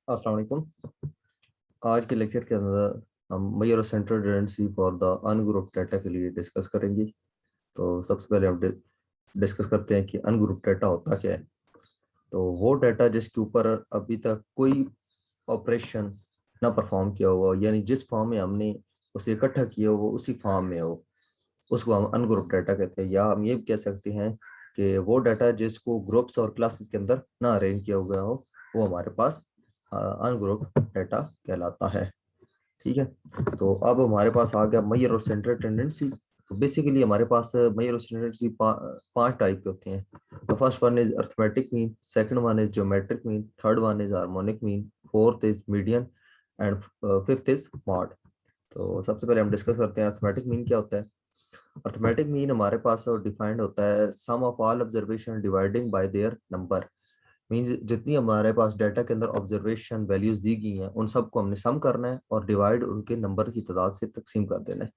अस्सलाम वालेकुम। आज के लेक्चर के अंदर हम measure central tendency for the ungroup data के लिए डिस्कस करेंगे। तो सबसे पहले हम डिस्कस करते हैं कि अनग्रुप डाटा होता क्या है। तो वो डाटा जिसके ऊपर अभी तक कोई ऑपरेशन ना परफॉर्म किया हुआ हो, यानी जिस फॉर्म में हमने उसे इकट्ठा किया हो वो उसी फॉर्म में हो, उसको हम अनग्रुप डाटा कहते हैं। या हम ये भी कह सकते हैं कि वो डाटा जिसको ग्रुप्स और क्लासेस के अंदर ना अरेंज किया हुआ हो वो हमारे पास अनग्रुप डाटा कहलाता है। ठीक है। तो अब हमारे पास आ गया मेजर और सेंट्रल टेंडेंसी। तो बेसिकली हमारे पास मेजर और सेंट्रल टेंडेंसी पांच टाइप के होते हैं। तो first one is arithmetic mean, second one is geometric mean, third one is harmonic mean, fourth is median and fifth is mod. तो सबसे पहले हम डिस्कस करते हैं अर्थमेटिक मीन क्या होता है। अर्थमेटिक मीन हमारे पास डिफाइंड होता है sum of all observation dividing by their number. Means जितनी हमारे पास डाटा के अंदर ऑब्जर्वेशन वैल्यूज दी गई हैं उन सबको हमने सम करना है और डिवाइड उनके नंबर की तादाद से तकसीम कर देना है।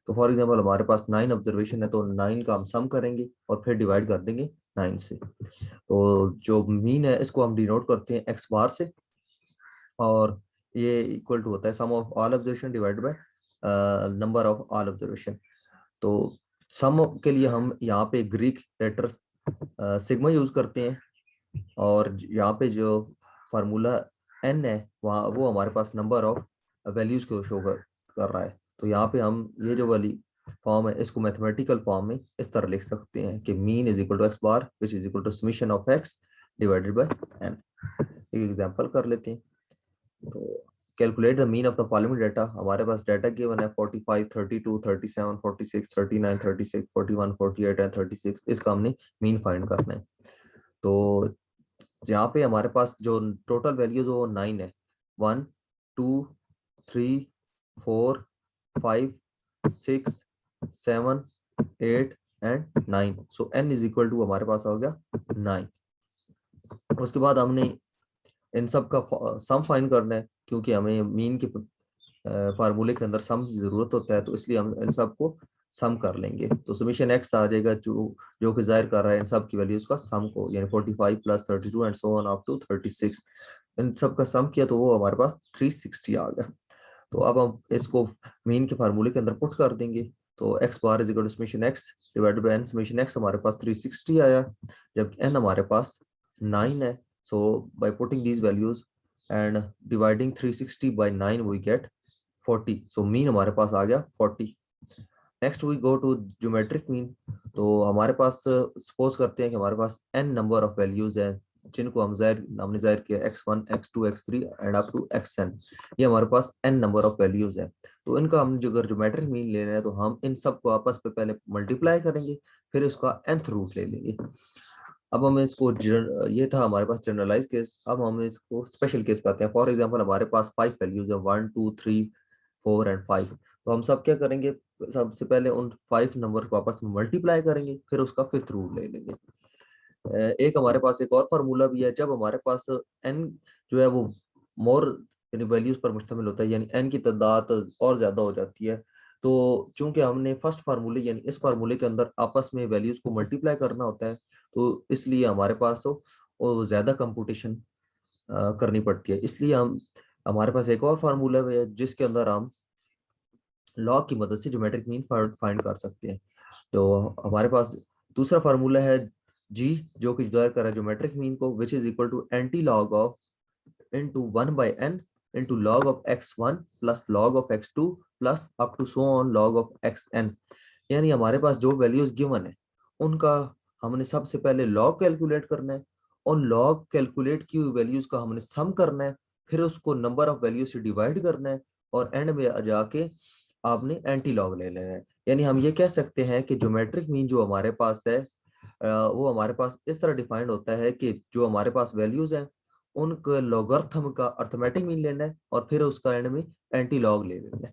तो फॉर एग्जांपल हमारे पास 9 ऑब्जर्वेशन है तो 9 का हम सम करेंगे और फिर डिवाइड कर देंगे 9 से। तो जो मीन है इसको हम डिनोट करते हैं एक्स बार से, और ये इक्वल टू होता है sum of all observation divide by number of all observation. तो सम के लिए हम यहाँ पे ग्रीक लेटर सिग्मा यूज करते हैं, और यहाँ पे जो फार्मूला एन है वहाँ वो हमारे पास नंबर ऑफ वैल्यूज को शो कर रहा है। तो यहाँ पे हम ये जो वाली फॉर्म है इसको मैथमेटिकल फॉर्म में इस तरह लिख सकते हैं कि mean is equal to X bar which is equal to summation of X divided by N. एक एग्जांपल कर लेते हैं। तो calculate the mean of the following data. हमारे पास डाटा गिवन है 45, 32, 37, 46, 39, 36, 41, 48 एंड 36। इसका हमने मीन फाइंड करना है। तो यहाँ पे हमारे पास जो टोटल वैल्यूज वो 9 है। 1, 2, 3, 4, 5, 6, 7, 8 and 9। So n is equal to हमारे पास हो गया 9। उसके बाद हमने इन सब का सम फाइंड करना है, क्योंकि हमें मीन के फार्मूले के अंदर सम की जरूरत होता है, तो इसलिए हम इन सब को सम कर लेंगे। तो समीशन एक्स आ जाएगा जो जो कि जाहिर कर रहा है इन सब की वैल्यूज का सम को, यानी 45 plus 32 and so on up to 36। इन सब का सम किया तो वो हमारे पास 360 आ गया। तो अब हम इसको मीन के फार्मूले के अंदर पुट कर देंगे। तो X bar is equal to summation X divided by N. Summation X हमारे पास 360 आया, जबकि एन हमारे पास 9 है। So by putting these values and dividing 360 by 9 we get 40। So mean हमारे पास आ गया 40। Next we go to geometric mean. तो हमारे पास सपोज करते हैं कि हमारे पास n नंबर ऑफ वैल्यूज हैं जिनको हमने जाहिर किया x1, x2, x3 and up to xn। ये हमारे पास n नंबर ऑफ वैल्यूज हैं। तो इनका हम जो अगर ज्योमेट्रिक मीन ले रहे हैं तो हम इन सब को आपस में पहले मल्टीप्लाई करेंगे, फिर उसका nth रूट ले लेंगे। अब हम इसको ये था हमारे पास जनरलाइज केस। अब हम इसको स्पेशल केस पे आते हैं। फॉर एग्जांपल हमारे पास 5 वैल्यूज है, 1, 2, 3, 4 एंड 5। तो हम सब क्या करेंगे, सबसे पहले उन 5 नंबर को आपस में मल्टीप्लाई करेंगे, फिर उसका फिफ्थ रूट ले लेंगे। एक हमारे पास एक और फार्मूला भी है। जब हमारे पास n जो है वो मोर यानी वैल्यूज पर मुश्तमिल होता है, यानी n की तादाद और ज्यादा हो जाती है, तो चूंकि हमने फर्स्ट फार्मूले यानी इस फार्मूले के अंदर आपस में वैल्यूज को मल्टीप्लाई करना होता है, तो इसलिए हमारे पास वो ज्यादा कंप्यूटेशन करनी पड़ती है। इसलिए हमारे पास एक और फार्मूला है जिसके अंदर हम लॉग की मदद से ज्योमेट्रिक मीन फाइंड कर सकते हैं। तो हमारे पास दूसरा फार्मूला है जी, जो कि जाहिर कर रहा है ज्योमेट्रिक मीन को, which is equal to anti log of into 1 by n into log of x1 plus log of x2 plus up to so on log of xn। यानी हमारे पास जो वैल्यूज गिवन है उनका हमने सबसे पहले लॉग कैलकुलेट करना है, और लॉग कैलकुलेट की हुई वैल्यूज का हमने सम करना है, फिर उसको नंबर ऑफ वैल्यूज से डिवाइड करना है, और एंड में जाके आपने एंटी लॉग ले लेना है। यानी हम ये कह सकते हैं कि ज्योमेट्रिक मीन जो हमारे पास है वो हमारे पास इस तरह डिफाइंड होता है कि जो हमारे पास वैल्यूज हैं उनका लॉगरिथम का अर्थमेटिक मीन लेना है, और फिर उसका एंड में एंटी लॉग ले लेना है।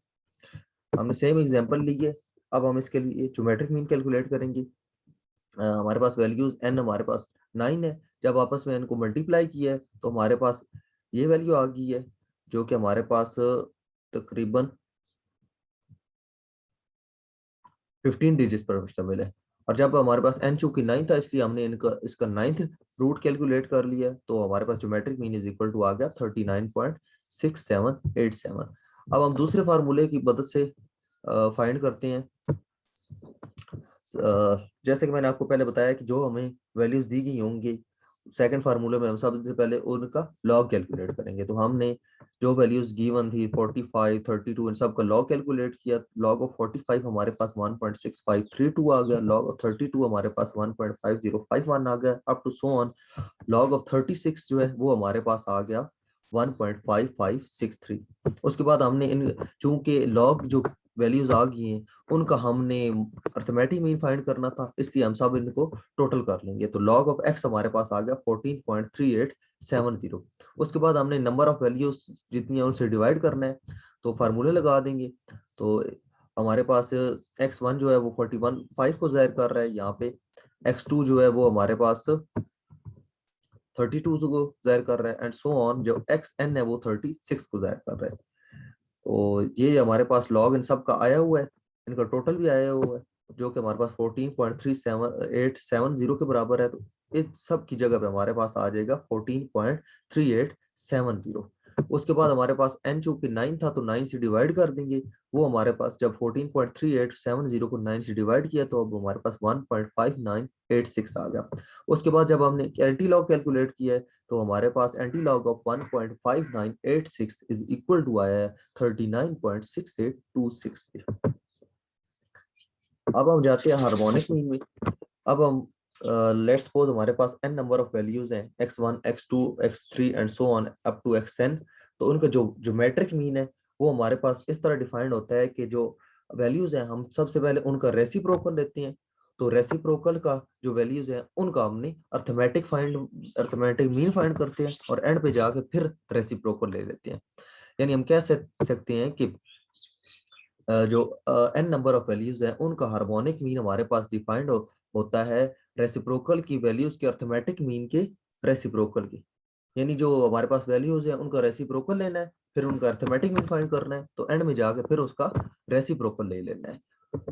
हमने सेम एग्जांपल ली है। अब हम इसके लिए ज्योमेट्रिक मीन कैलकुलेट करेंगे। हमारे पास वैल्यूज n हमारे पास 9 है। जब आपस में n को मल्टीप्लाई किया है तो हमारे पास ये वैल्यू आ गई है, जो कि हमारे पास तकरीबन 15 डिजिट पर मुश्तमिल है। और जब हमारे पास n चूंकि 9 था इसलिए हमने इनका इसका 9th रूट कैलकुलेट कर लिया, तो हमारे पास geometric mean is equal to आ गया 39.6787। अब हम दूसरे फार्मूले की मदद से फाइंड करते हैं। जैसे कि मैंने आपको पहले बताया कि जो हमें वैल्यूज दी गई होंगी सेकंड फार्मूले में हम सबसे पहले उनका लॉग कैलकुलेट करेंगे। तो हमने जो वैल्यूज गिवन थी 45, 32 इन सब का लॉग कैलकुलेट किया। लॉग ऑफ 45 हमारे पास 1.6532 आ गया, लॉग ऑफ 32 हमारे पास 1.5051 आ गया, up to so on. Log of 36 जो है वो हमारे पास आ गया 1.5563। उसके बाद हमने इन चूंकि लॉग जो वैल्यूज आ गई हैं उनका हमने अर्थमेटिक मीन फाइंड करना था, इसलिए हम सब इनको टोटल कर लेंगे। तो log ऑफ x हमारे पास आ गया 14.3870। उसके बाद हमने नंबर ऑफ वैल्यूज जितनी है उनसे डिवाइड करना है, तो फार्मूले लगा देंगे। तो हमारे पास x1 जो है वो 41.5 को जाहिर कर रहा है, यहाँ पे x2 जो है वो हमारे पास 32 को जाहिर कर रहा है, एंड सो ऑन। जो xn है वो 36 को जाहिर कर रहा है। तो ये हमारे पास लॉग इन सब का आया हुआ है, इनका टोटल भी आया हुआ है जो कि हमारे पास 14.37870 के बराबर है। तो इस सब की जगह पे हमारे पास आ जाएगा 14.3870। उसके बाद हमारे पास n चूंकि 9 था तो 9 से डिवाइड कर देंगे। वो हमारे पास जब 14.3870 को 9 से डिवाइड किया तो अब हमारे पास 1.5986 आ गया। उसके बाद जब हमने एंटी लॉग कैलकुलेट किया है तो हमारे पास anti log of 1.5986 is equal to आया है 39.6826। अब हम जाते हैं हार्मोनिक मीन में। अब हम लेट्स सपोज हमारे पास n नंबर ऑफ वैल्यूज हैं x1, x2, x3 and so on up to xn। तो उनका जो ज्योमेट्रिक मीन है वो हमारे पास इस तरह डिफाइंड होता है कि जो वैल्यूज हैं हम सबसे पहले उनका रेसिप्रोकल लेते हैं। तो रेसिप्रोकल का जो वैल्यूज हैं उनका हमने अर्थमेटिक मीन फाइंड करते हैं और एंड पे जाके फिर रेसिप्रोकल ले लेते हैं। यानी हम कह सकते हैं कि जो n नंबर ऑफ वैल्यूज हैं उनका हार्मोनिक मीन हमारे पास डिफाइंड होता है रेसिप्रोकल की वैल्यूज के अर्थमेटिक मीन के रेसिप्रोकल की। यानी जो हमारे पास वैल्यूज है उनका रेसिप्रोकल लेना है, फिर उनका अर्थमेटिक मीन फाइंड करना है, तो एंड में जाके फिर उसका रेसिप्रोकल ले लेना है।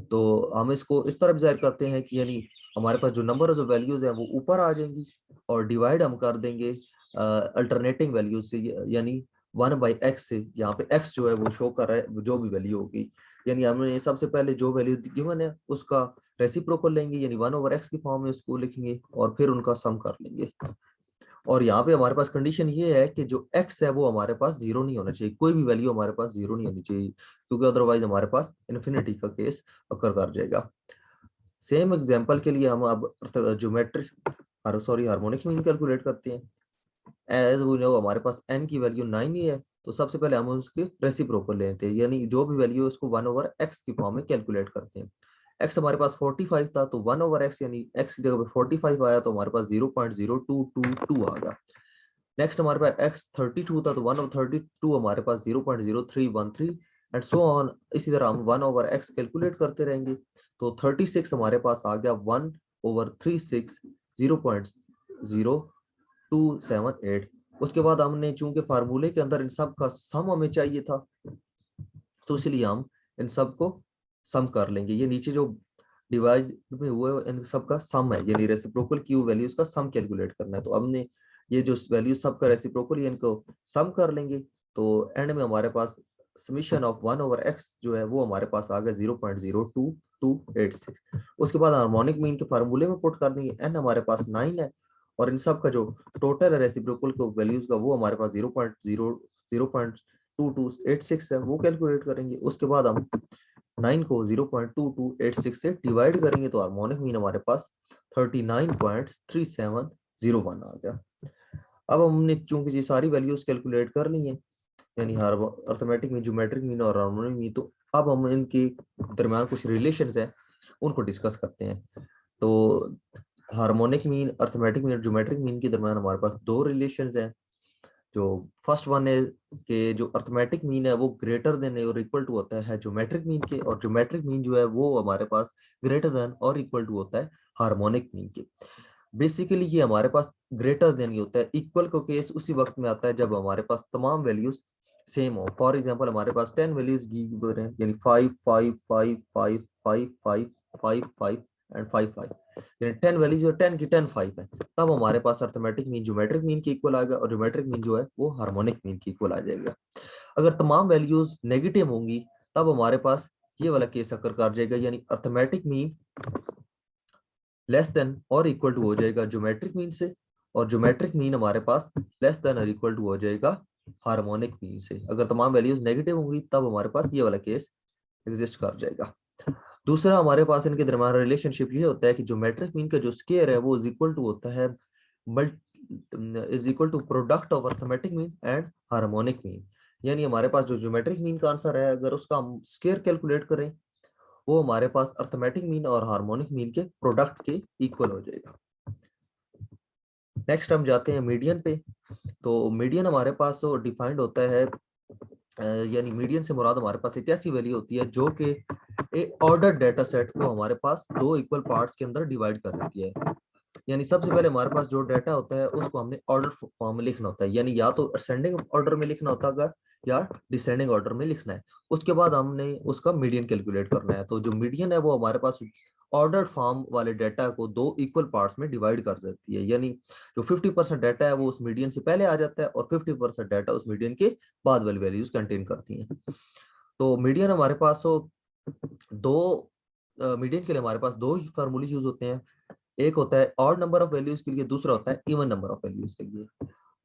तो हम इसको इस तरह जाहिर करते हैं कि यानी हमारे पास जो नंबर ऑफ वैल्यूज है वो ऊपर आ जाएंगी और डिवाइड हम कर देंगे अल्टरनेटिंग वैल्यूज से, यानी 1/x से। यहाँ पे x जो है वो शो कर रहा है जो भी वैल्यू होगी, यानी हमने सबसे पहले जो वैल्यू गिवन है उसका रेसिप्रोकल लेंगे, यानी 1/x की फॉर्म में उसको लिखेंगे और फिर उनका सम कर लेंगे। और यहाँ पे हमारे पास कंडीशन ये है कि जो x है वो हमारे पास जीरो नहीं होना चाहिए, कोई भी वैल्यू हमारे पास जीरो नहीं होनी चाहिए, क्योंकि अदरवाइज हमारे पास इन्फिनिटी का केस अकर कर जाएगा। सेम एग्जांपल के लिए हम अब ज्योमेट्रिक हार्मोनिक मीन कैलकुलेट करते हैं। एज वी नो हमारे पास n की वैल्यू 9 ही है, तो सबसे पहले हम उसके रेसिप्रोकल लेते हैं, यानी जो भी वैल्यू है उसको 1/x की फॉर्म में कैलकुलेट करते हैं। x हमारे पास 45 था तो 1/x यानी x की जगह पे 45 आया तो हमारे पास 0.0222 आ गया। नेक्स्ट हमारे पास x 32 था तो 1/32 हमारे पास 0.0313 एंड सो ऑन। इसी तरह हम 1/x कैलकुलेट करते रहेंगे। तो 36 हमारे पास आ गया 1/36 0.0278। उसके बाद हमने चूंकि फार्मूले के अंदर इन सब का सम हमें चाहिए था तो इसलिए हम इन सब को सम कर लेंगे। ये नीचे जो डिवाइड में हुए इन सब का सम है, यानी रेसिप्रोकल की वैल्यूज का सम कैलकुलेट करना है। तो हमने ये जो वैल्यू सब का रेसिप्रोकल इनको सम कर लेंगे। तो एंड में हमारे पास समीशन ऑफ 1/x जो है वो हमारे पास आ गया 0.02286। उसके बाद हार्मोनिक मीन के फार्मूले में पुट कर देंगे। n हमारे पास 9 है और इन सब का जो टोटल है रेसिप्रोकल को वैल्यूज का वो हमारे पास 0.2286 है, वो कैलकुलेट करेंगे। उसके बाद हम 9 को 0.2286 से डिवाइड करेंगे तो हार्मोनिक मीन हमारे पास 39.3701 आ गया। अब हमने चूंकि ये सारी वैल्यूज कैलकुलेट कर ली हैं, यानी अर्थमेटिक मीन, ज्योमेट्रिक मीन और हार्मोनिक मीन, तो अब हम इनके दरमियान कुछ रिलेशंस हैं उनको डिस्कस करते हैं। तो हार्मोनिक मीन, अर्थमेटिक मीन और ज्योमेट्रिक मीन के दरमियान हमारे पास दो रिलेशंस हैं। जो फर्स्ट वन है कि जो अर्थमेटिक मीन है वो ग्रेटर देन और इक्वल टू होता है ज्योमेट्रिक मीन के, और ज्योमेट्रिक मीन जो है वो हमारे पास ग्रेटर देन और इक्वल टू होता है हार्मोनिक मीन के। बेसिकली ये हमारे पास ग्रेटर देन ही होता है, इक्वल का केस उसी वक्त में आता है जब हमारे पास तमाम वैल्यूज सेम हो। फॉर एग्जांपल हमारे पास 10 वैल्यूज गिवन है, यानी 5 5 5 5 5 5 5 5 एंड 5 5, यानी 10 वैल्यू जो 10 की 10 5 है, तब हमारे पास अर्थमेटिक मीन ज्योमेट्रिक मीन के इक्वल आएगा और ज्योमेट्रिक मीन जो है वो हार्मोनिक मीन के इक्वल आ जाएगा। अगर तमाम वैल्यूज नेगेटिव होंगी तब हमारे पास ये वाला केस अकर कर जाएगा, यानी अर्थमेटिक मीन लेस देन और इक्वल टू हो जाएगा ज्योमेट्रिक मीन से, और ज्योमेट्रिक मीन हमारे पास लेस देन और इक्वल टू हो जाएगा हार्मोनिक मीन से। अगर तमाम वैल्यूज नेगेटिव होंगी तब हमारे पास ये वाला केस एग्जिस्ट कर जाएगा। दूसरा हमारे पास इनके दरमियान रिलेशनशिप ये होता है कि ज्योमेट्रिक मीन का जो स्क्वायर है वो इज इक्वल टू होता है is equal to product of arithmetic mean and harmonic mean. यानी हमारे पास जो ज्योमेट्रिक मीन का आंसर है अगर उसका हम स्क्वायर कैलकुलेट करें वो हमारे पास अर्थमेटिक मीन और हार्मोनिक मीन के प्रोडक्ट के इक्वल हो जाएगा। नेक्स्ट हम जाते हैं मीडियन पे। तो मीडियन हमारे पास डिफाइंड होता है, यानी मीडियन से मुराद हमारे पास एक ऐसी वैल्यू होती है जो कि एक ऑर्डर डेटा सेट को हमारे पास दो इक्वल पार्ट्स के अंदर डिवाइड कर देती है। यानी सबसे पहले हमारे पास जो डाटा होता है उसको हमने ऑर्डर फॉर्म में लिखना होता है, यानी या तो असेंडिंग ऑर्डर में लिखना होता है या डिसेंडिंग ऑर्डर में लिखना है। उसके बाद हमने उसका मीडियन कैलकुलेट करना है। तो जो मीडियन है वो हमारे पास ऑर्डर्ड फॉर्म वाले डाटा को दो इक्वल पार्ट्स में डिवाइड कर देती है, यानी जो 50% डाटा है वो उस मीडियन से पहले आ जाता है और 50% डाटा उस मीडियन के बाद वाली वैल्यूज कंटेन करती हैं। तो मीडियन हमारे पास दो मीडियन के लिए हमारे पास दो फार्मूले यूज होते हैं, एक होता है ऑड नंबर ऑफ वैल्यूज के लिए, दूसरा होता है इवन नंबर ऑफ वैल्यूज के लिए।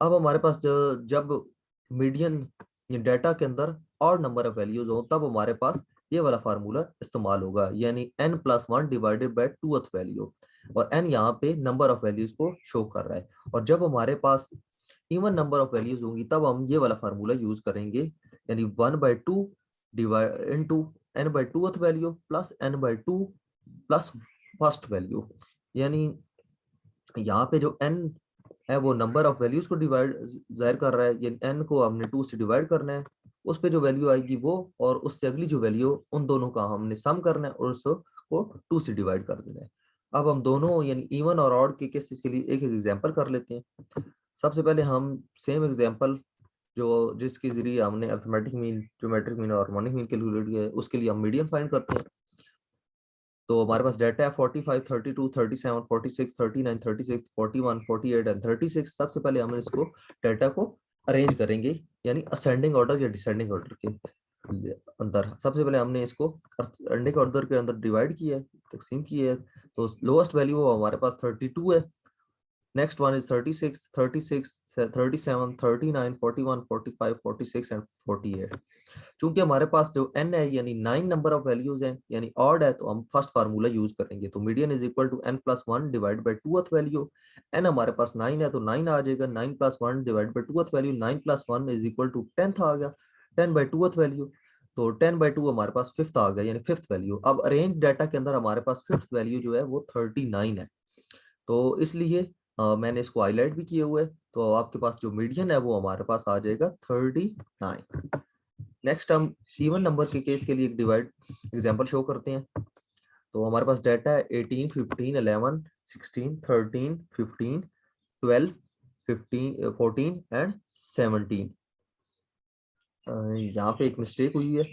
अब हमारे पास जब मीडियन डाटा के अंदर ऑड नंबर ऑफ वैल्यूज हो तब हमारे पास ये वाला फार्मूला इस्तेमाल होगा, यानी n+1 divided by 2th value, और n यहाँ पे नंबर ऑफ वैल्यूज को शो कर रहा है। और जब हमारे पास इवन नंबर ऑफ वैल्यूज होंगी तब हम ये वाला फार्मूला यूज करेंगे, यानी 1/2 divide into n/2th value plus n/2 plus first value. यानी यहाँ पे जो n है वो नंबर ऑफ वैल्यूज को डिवाइड जाहिर कर रहा है, ये n को हमने 2 से डिवाइड करना है, उस पे जो वैल्यू आएगी वो और उससे अगली जो वैल्यू उन दोनों का हमने सम करना है और उसको 2 से डिवाइड कर देना है। अब हम दोनों यानी इवन और ऑड के केसेस के लिए एक एग्जांपल कर लेते हैं। सबसे पहले हम सेम एग्जांपल जो जिसके जरिए हमने अरिथमेटिक मीन, ज्योमेट्रिक मीन और हार्मोनिक मीन कैलकुलेट किया है उसके लिए हम मीडियन फाइंड करते हैं। तो हमारे पास डाटा है 45, 32, 37, 46, 39, 36, 41, 48 एंड 36। सबसे पहले हम इसको डाटा को अरेंज करेंगे, यानी असेंडिंग ऑर्डर या डिसेंडिंग ऑर्डर के अंदर। सबसे पहले हमने इसको असेंडिंग ऑर्डर के अंदर डिवाइड किया है, तकसीम की है। तो लोएस्ट वैल्यू हमारे पास 32 है, नेक्स्ट वन इज 36, 37, 39, 41, 45, 46 एंड 48। चूंकि हमारे पास जो n है यानी 9 नंबर ऑफ वैल्यूज हैं, यानी ऑड है, तो हम फर्स्ट फार्मूला यूज करेंगे। तो median is equal to n+1 divide by 2th value. n हमारे पास 9 है तो 9 आ जाएगा, 9+1 divide by 2th value, 9+1 is equal to 10th आ गया, 10/2th वैल्यू। तो 10/2 हमारे पास फिफ्थ आ गया, यानी फिफ्थ वैल्यू। अब अरेंज डाटा के अंदर हमारे पास फिफ्थ वैल्यू जो है वो 39 है, तो इसलिए मैंने इसको हाईलाइट भी किए हुए। तो आपके पास जो मीडियन है वो हमारे पास आ जाएगा 39। नेक्स्ट हम इवन नंबर के केस के लिए एक डिवाइड एग्जांपल शो करते हैं। तो हमारे पास डाटा है 18, 15, 11, 16, 13, 15, 12, 15, 14 एंड 17। यहाँ पे एक मिस्टेक हुई है।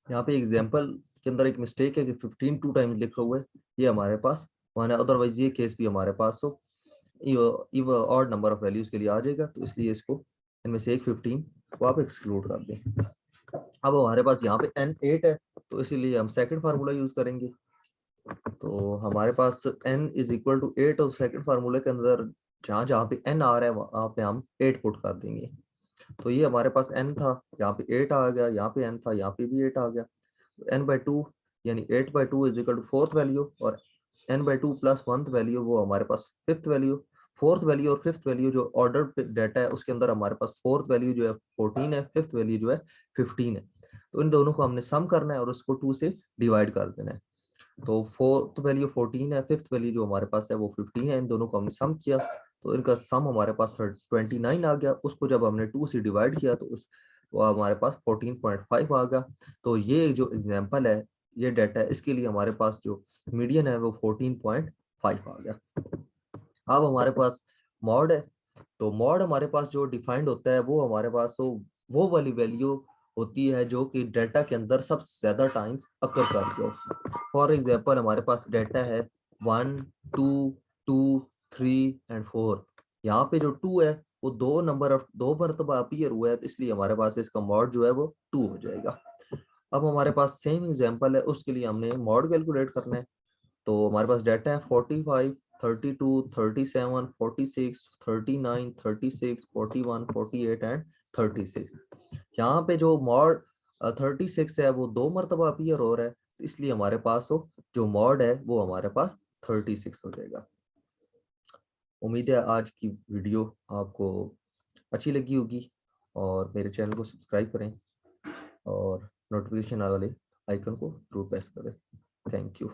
यहाँ पे एग्जांपल के अंदर एक मिस्टेक है कि 15 2 टाइम्स लिखा हुआ है, ये हमारे पास माना, अदरवाइज ये केस भी हमारे पास हो इव ऑड नंबर ऑफ वैल्यूज के लिए आ जाएगा। तो इसलिए इसको इनमें से एक 15 को आप एक्सक्लूड कर दें। अब हमारे पास यहाँ पे n 8 है, तो इसीलिए हम सेकंड फार्मूला यूज करेंगे। तो हमारे पास n इज इक्वल टू 8 और सेकंड फार्मूले के अंदर जहाँ जहाँ पे n आ रहा है वहाँ पे हम 8 पुट कर देंगे। तो ये हमारे पास n था, यहाँ पे 8 आ गया, यहाँ पे n था, यहाँ पे भी 8 आ गया। n/2 यानी 8/2 is equal to fourth value, और n/2 प्लस 1th वैल्यू वो हमारे पास फिफ्थ वैल्यू। फोर्थ वैल्यू और फिफ्थ वैल्यू जो ऑर्डर डाटा है उसके अंदर हमारे पास फोर्थ वैल्यू जो है 14 है, फिफ्थ वैल्यू जो है 15 है। तो इन दोनों को हमने सम करना है और उसको 2 से डिवाइड कर देना है। तो फोर्थ वैल्यू 14 है, फिफ्थ वैल्यू जो हमारे पास है वो 15 है। इन दोनों को हमने सम किया तो इनका सम हमारे पास 29 आ गया। उसको जब हमने 2 से डिवाइड किया तो उस वो हमारे पास 14.5 आ गया। तो ये जो एग्जांपल है, ये डाटा है, इसके लिए हमारे पास जो मीडियन है वो 14.5 आ गया। अब हमारे पास मॉड है, तो मॉड हमारे पास जो डिफाइंड होता है वो हमारे पास वो वाली वैल्यू होती है जो कि डाटा के अंदर सबसे ज्यादा टाइम्स अकर करती है। फॉर एग्जांपल हमारे पास डाटा है 1 2 2 3 एंड 4। यहाँ पे जो 2 है वो दो मरतबा अपीयर हुआ है, तो इसलिए हमारे पास इसका मॉड जो है वो 2 हो जाएगा। अब हमारे पास सेम एग्जांपल है, उसके लिए हमने मॉड कैलकुलेट करना है। तो हमारे पास डाटा है 45 32 37 46 39 36 41 48 एंड 36। यहाँ पे जो मॉड 36 है वो दो मरतबा अपीयर हो रहा है, तो इसलिए हमारे पास जो मॉड है वो हमारे पास 36 हो जाएगा। उम्मीद है आज की वीडियो आपको अच्छी लगी होगी और मेरे चैनल को सब्सक्राइब करें और नोटिफिकेशन वाले आइकन को जरूर प्रेस करें। Thank you.